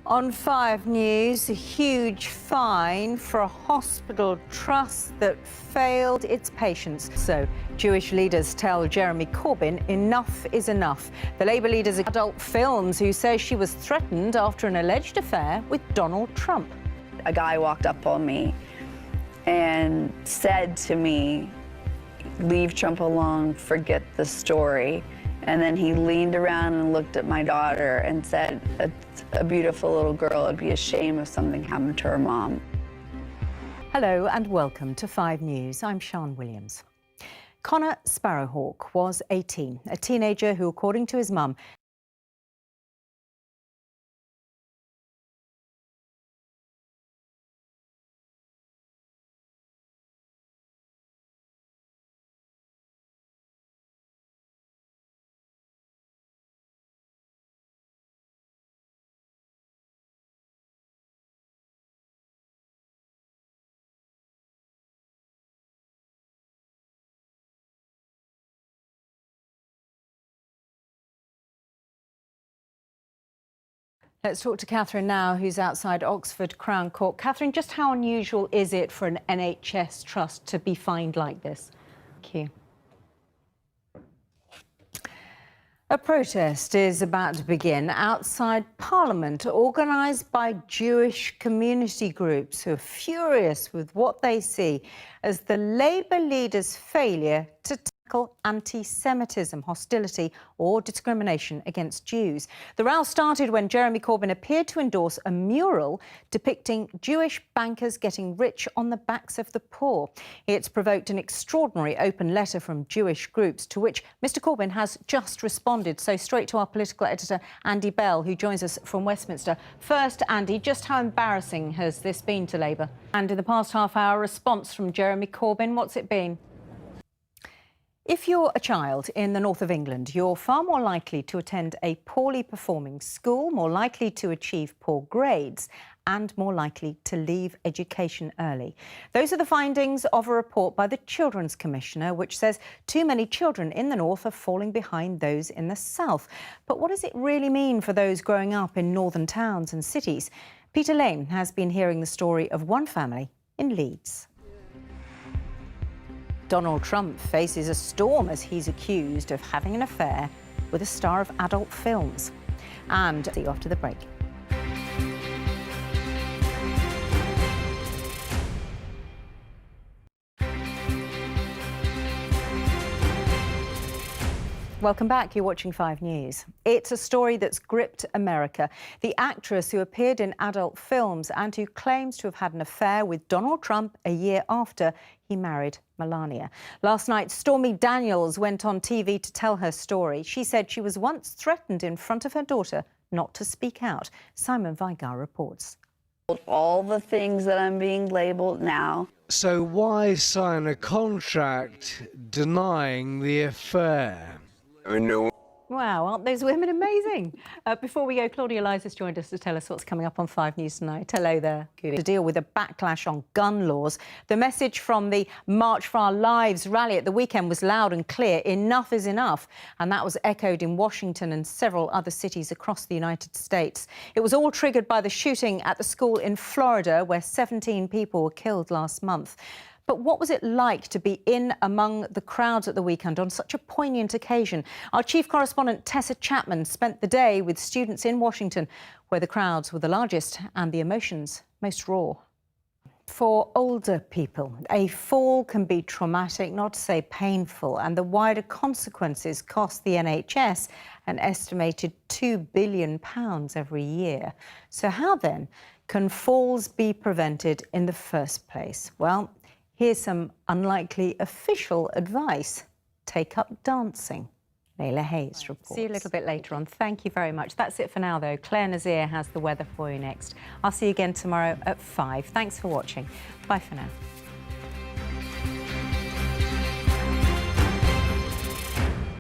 On 5 News, a huge fine for a hospital trust that failed its patients. So, Jewish leaders tell Jeremy Corbyn enough is enough. The Labour leader's adult films who says she was threatened after an alleged affair with Donald Trump. A guy walked up on me and said to me, "Leave Trump alone, forget the story." And then he leaned around and looked at my daughter and said, "It's a beautiful little girl. It'd be a shame if something happened to her mom." Hello and welcome to 5 News. I'm Sian Williams. Connor Sparrowhawk was 18, a teenager who, according to his mum, Let's talk to Catherine now, who's outside Oxford Crown Court. Catherine, just how unusual is it for an NHS trust to be fined like this? Thank you. A protest is about to begin outside Parliament, organised by Jewish community groups who are furious with what they see as the Labour leader's failure to tackle anti-Semitism, hostility or discrimination against Jews. The row started when Jeremy Corbyn appeared to endorse a mural depicting Jewish bankers getting rich on the backs of the poor. It's provoked an extraordinary open letter from Jewish groups to which Mr Corbyn has just responded. So straight to our political editor, Andy Bell, who joins us from Westminster. First, Andy, just how embarrassing has this been to Labour? And in the past half-hour, response from Jeremy Corbyn, what's it been? If you're a child in the north of England, you're far more likely to attend a poorly performing school, more likely to achieve poor grades and more likely to leave education early. Those are the findings of a report by the Children's Commissioner, which says too many children in the north are falling behind those in the south. But what does it really mean for those growing up in northern towns and cities? Peter Lane has been hearing the story of one family in Leeds. Donald Trump faces a storm as he's accused of having an affair with a star of adult films. And see you after the break. Welcome back. You're watching 5 News. It's a story that's gripped America. The actress who appeared in adult films and who claims to have had an affair with Donald Trump a year after he married Melania. Last night, Stormy Daniels went on TV to tell her story. She said she was once threatened in front of her daughter not to speak out. Simon Vigar reports. All the things that I'm being labeled now. So why sign a contract denying the affair? Wow, aren't those women amazing? Before we go, Claudia Liza's joined us to tell us what's coming up on 5 News tonight. Hello there. Good. To deal with a backlash on gun laws, the message from the March for Our Lives rally at the weekend was loud and clear. Enough is enough. And that was echoed in Washington and several other cities across the United States. It was all triggered by the shooting at the school in Florida, where 17 people were killed last month. But what was it like to be in among the crowds at the weekend on such a poignant occasion? Our chief correspondent, Tessa Chapman, spent the day with students in Washington, where the crowds were the largest and the emotions most raw. For older people, a fall can be traumatic, not to say painful, and the wider consequences cost the NHS an estimated £2 billion every year. So how then can falls be prevented in the first place? Well, here's some unlikely official advice. Take up dancing. Layla Hayes reports. See you a little bit later on. Thank you very much. That's it for now, though. Claire Nazir has the weather for you next. I'll see you again tomorrow at 5. Thanks for watching. Bye for now.